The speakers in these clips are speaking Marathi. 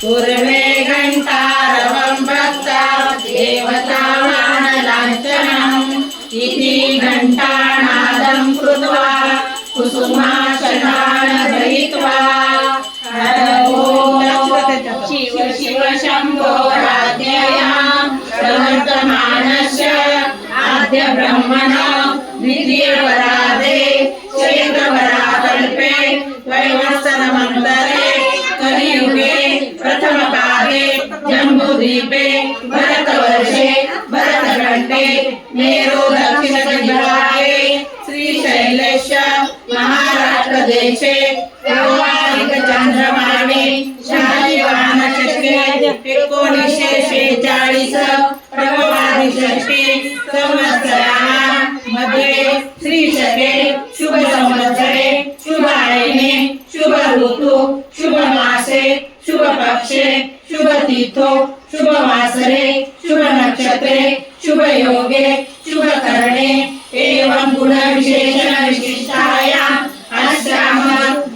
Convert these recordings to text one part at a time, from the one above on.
पूर्वे घण्टारवं भक्ता देवतावानलाञ्छनम् इति घण्टानादं कृत्वा कुसुमासनान् गृहीत्वा शिव शिव शम्भो राज्ञयां प्रवर्तमानस्य आद्य ब्रह्मण द्वितीयवरादे चैत्रवराकल्पे वैवस्वतमन्तरे कलियुगे प्रथमपादे जम्बूद्वीपे भरतवर्षे भरतखण्डे मेरु दक्षिणकविभागे श्रीशैलस्य महाराष्ट्रदेशे चंद्रमाने शालिवाहनचक्रे 1946 प्रभवादिषष्ठी संवत्सरामध्ये श्रीशके शुभ संवत्सरे शुभायने शुभ ऋतु शुभ मासे शुभ पक्षे शुभ तीर्थो शुभ वासरे शुभ नक्षत्रे शुभ योगे शुभ करणे एवं गुण विशेषण विशिष्टायां अस्याम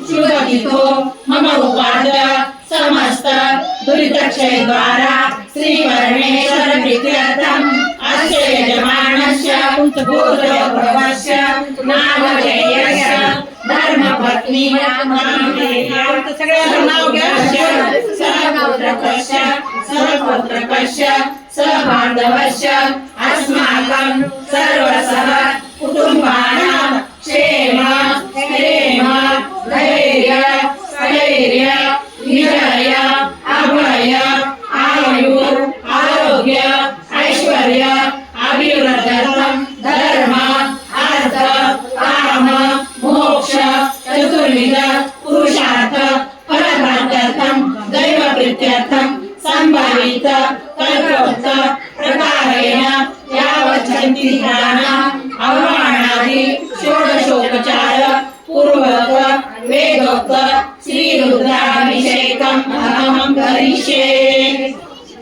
शुभ तिथो मम उपाद्य समस्त दुरितक्षय द्वारा श्री परमेश्वर प्रीत्यर्थम् अस्य यजमानस्य भूतप्रभवस्य नामधेयस्य धर्मपत्नी सहपुत्रकस्य सहबान्धवस्य अस्माकं सर्वसह कुटुम्बानां क्षेम क्षेम धैर्य स्थैर्य विजय अभय आयु आरोग्य ऐश्वर्य अभिवृद्ध्यर्थं धर्म अर्थ काम मोक्ष चतुर्विध पुरुषार्थ फलप्राप्त्यर्थं दैव प्रीत्यर्थं संभावित कल्पोक्त प्रकारेण यावच्छन्तिदानाम् अवमानादि षोडशोपचार पूर्वक वेदोक्त श्री रुद्राभिषेकम् अहं करिष्ये।